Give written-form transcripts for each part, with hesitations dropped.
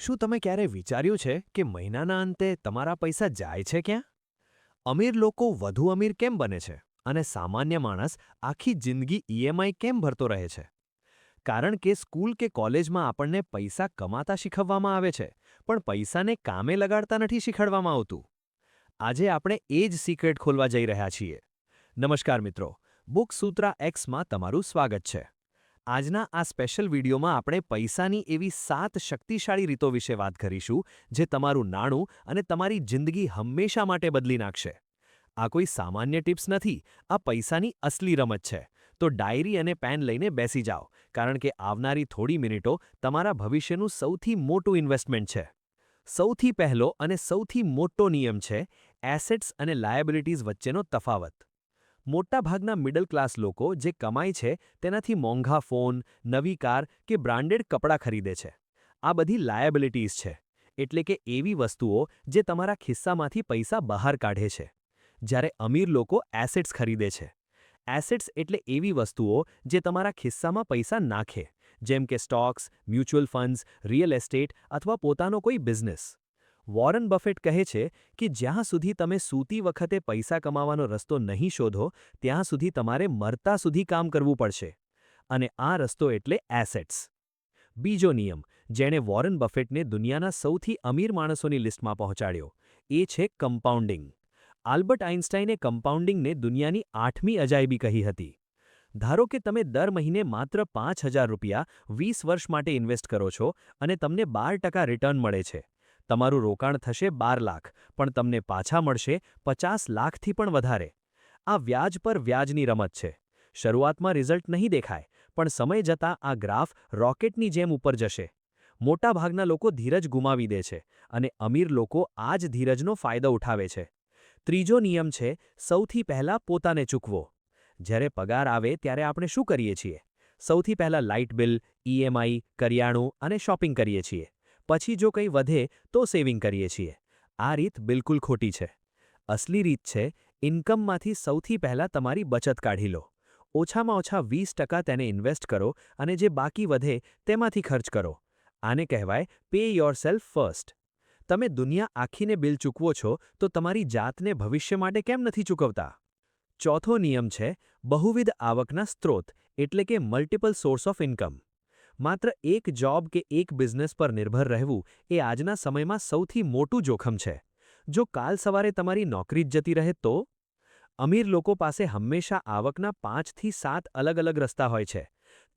શું તમે ક્યારે વિચાર્યું છે કે મહિનાના અંતે તમારા પૈસા જાય છે ક્યાં? અમીર લોકો વધુ અમીર કેમ બને છે અને સામાન્ય માણસ આખી જિંદગી ઈએમઆઈ કેમ ભરતો રહે છે? કારણ કે સ્કૂલ કે કોલેજમાં આપણને પૈસા કમાતા શીખવવામાં આવે છે, પણ પૈસાને કામે લગાડતા નથી શીખવાડવામાં આવતું. આજે આપણે એ જ સિક્રેટ ખોલવા જઈ રહ્યા છીએ. નમસ્કાર મિત્રો, બુક સૂત્રા એક્સમાં તમારું સ્વાગત છે. આજના આ સ્પેશિયલ વિડીયોમાં આપણે પૈસાની એવી 7 શક્તિશાળી રીતો વિશે વાત કરીશું, જે તમારું નાણું અને તમારી જિંદગી હંમેશા માટે બદલી નાખશે. આ કોઈ સામાન્ય ટિપ્સ નથી, આ પૈસાની અસલી રમત છે. તો ડાયરી અને પેન લઈને બેસી જાઓ, કારણ કે આવનારી થોડી મિનિટો તમારા ભવિષ્યનું સૌથી મોટું ઇન્વેસ્ટમેન્ટ છે. સૌથી પહેલો અને સૌથી મોટો નિયમ છે એસેટ્સ અને લાયબિલિટીઝ વચ્ચેનો તફાવત. મોટાભાગના મિડલ ક્લાસ લોકો જે કમાય છે તેનાથી મોંઘા ફોન, નવી કાર કે બ્રાન્ડેડ કપડાં ખરીદે છે. આ બધી લાયબિલિટીઝ છે, એટલે કે એવી વસ્તુઓ જે તમારા ખિસ્સામાંથી પૈસા બહાર કાઢે છે. જ્યારે અમીર લોકો એસેટ્સ ખરીદે છે. એસેટ્સ એટલે એવી વસ્તુઓ જે તમારા ખિસ્સામાં પૈસા નાખે, જેમ કે stocks, mutual funds, real estate અથવા પોતાનો કોઈ બિઝનેસ. વોરન બફેટ કહે છે કે જ્યાં સુધી તમે સૂતી વખતે પૈસા કમાવાનો રસ્તો નહીં શોધો, ત્યાં સુધી તમારે મરતા સુધી કામ કરવું પડશે. અને આ રસ્તો એટલે એસેટ્સ. બીજો નિયમ, જેણે વોરન બફેટને દુનિયાના સૌથી અમીર માણસોની લિસ્ટમાં પહોંચાડ્યો, એ છે કમ્પાઉન્ડિંગ. આલ્બર્ટ આઇન્સ્ટાઈને કમ્પાઉન્ડિંગને દુનિયાની 8મી અજાયબી કહી હતી. ધારો કે તમે દર મહિને માત્ર ₹5000 20 વર્ષ માટે ઇન્વેસ્ટ કરો છો અને તમને 12% રિટર્ન મળે છે. તમારું રોકાણ થશે 12 લાખ, પણ તમને પાછા મળશે 50 લાખથી પણ વધારે. આ વ્યાજ પર વ્યાજની રમત છે. શરૂઆતમાં રિઝલ્ટ નહીં દેખાય, પણ સમય જતાં આ ગ્રાફ રોકેટની જેમ ઉપર જશે. મોટાભાગના લોકો ધીરજ ગુમાવી દે છે, અને અમીર લોકો આ જ ધીરજનો ફાયદો ઉઠાવે છે. ત્રીજો નિયમ છે સૌથી પહેલા પોતાને ચૂકવો. જ્યારે પગાર આવે ત્યારે આપણે શું કરીએ છીએ? સૌથી પહેલા લાઇટ બિલ, ઈએમઆઈ, કરિયાણું અને શોપિંગ કરીએ છીએ. પછી જો કંઈ વધે તો સેવિંગ કરીએ છીએ. આ રીત બિલકુલ ખોટી છે. અસલી રીત છે ઇન્કમમાંથી સૌથી પહેલા તમારી બચત કાઢી લો. ઓછામાં ઓછા 20% તેને ઇન્વેસ્ટ કરો અને જે બાકી વધે તેમાંથી ખર્ચ કરો. આને કહેવાય પે યોરસેલ્ફ ફર્સ્ટ. તમે દુનિયા આખીને બિલ ચૂકવો છો તો તમારી જાતને ભવિષ્ય માટે કેમ નથી ચૂકવતા? ચોથો નિયમ છે બહુવિધ આવકના સ્ત્રોત, એટલે કે મલ્ટિપલ સોર્સ ઓફ ઇન્કમ. માત્ર એક જોબ કે એક બિઝનેસ પર નિર્ભર રહેવું એ આજના સમયમાં સૌથી મોટું જોખમ છે. જો કાલ સવારે તમારી નોકરી જ જતી રહે તો? અમીર લોકો પાસે હંમેશા આવકના 5થી 7 અલગ અલગ રસ્તા હોય છે.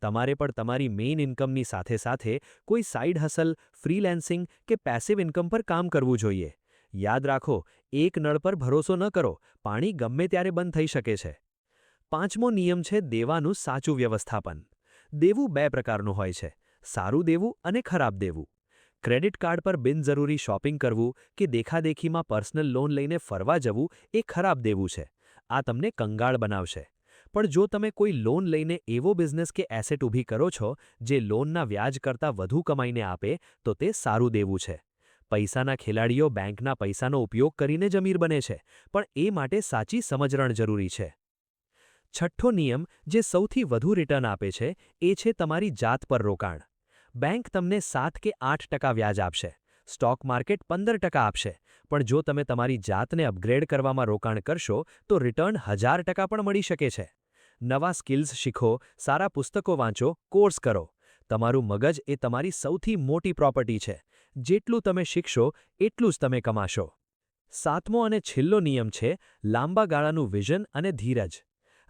તમારે પણ તમારી મેઇન ઇન્કમની સાથે સાથે કોઈ સાઇડ હસલ, ફ્રીલેન્સિંગ કે પેસિવ ઇન્કમ પર કામ કરવું જોઈએ. યાદ રાખો, એક નળ પર ભરોસો ન કરો, પાણી ગમે ત્યારે બંધ થઈ શકે છે. પાંચમો નિયમ છે દેવાનું સાચું વ્યવસ્થાપન. દેવું 2 પ્રકારનું હોય છે: સારું દેવું અને ખરાબ દેવું. ક્રેડિટ કાર્ડ પર બિનજરૂરી શોપિંગ કરવું કે દેખાદેખીમાં પર્સનલ લોન લઈને ફરવા જવું એ ખરાબ દેવું છે. આ તમને કંગાળ બનાવશે. પણ જો તમે કોઈ લોન લઈને એવો બિઝનેસ કે એસેટ ઊભી કરો છો જે લોનના વ્યાજ કરતાં વધુ કમાઈને આપે, તો તે સારું દેવું છે. પૈસાના ખેલાડીઓ બેંકના પૈસાનો ઉપયોગ કરીને જ અમીર બને છે, પણ એ માટે સાચી સમજણ જરૂરી છે. છઠ્ઠો નિયમ, જે સૌથી વધુ રિટર્ન આપે છે, એ છે તમારી જાત પર રોકાણ. બેંક તમને 7 કે 8% વ્યાજ આપશે, સ્ટોક માર્કેટ 15% આપશે, પણ જો તમે તમારી જાતને અપગ્રેડ કરવામાં રોકાણ કરશો તો રિટર્ન 1000% પણ મળી શકે છે. નવા સ્કિલ્સ શીખો, સારા પુસ્તકો વાંચો, કોર્સ કરો. તમારું મગજ એ તમારી સૌથી મોટી પ્રોપર્ટી છે. જેટલું તમે શીખશો એટલું જ તમે કમાશો. સાતમો અને છેલ્લો નિયમ છે લાંબા ગાળાનું વિઝન અને ધીરજ.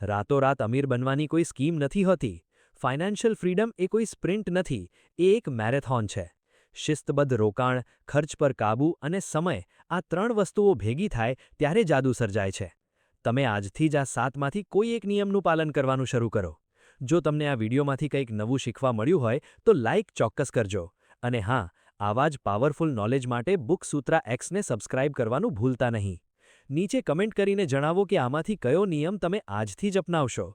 રાતોરાત અમીર બનવાની કોઈ સ્કીમ નથી હોતી. ફાઇનાન્શિયલ ફ્રીડમ એ કોઈ સ્પ્રિન્ટ નથી, એ એક મેરેથોન છે. શિસ્તબદ્ધ રોકાણ, ખર્ચ પર કાબૂ અને સમય, આ 3 વસ્તુઓ ભેગી થાય ત્યારે જાદુ સર્જાય છે. તમે આજથી જ આ 7માંથી કોઈ એક નિયમનું પાલન કરવાનું શરૂ કરો. જો તમને આ વિડીયોમાંથી કંઈક નવું શીખવા મળ્યું હોય તો લાઇક ચોક્કસ કરજો. અને હા, આવા જ પાવરફુલ નોલેજ માટે બુક સૂત્રા એક્સને સબસ્ક્રાઇબ કરવાનું ભૂલતા નહીં. નીચે કમેન્ટ કરીને જણાવો કે આમાંથી કયો નિયમ તમે આજથી જ અપનાવશો.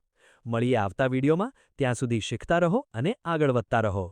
મળીએ આવતા વિડીયોમાં. ત્યાં સુધી શીખતા રહો અને આગળ વધતા રહો.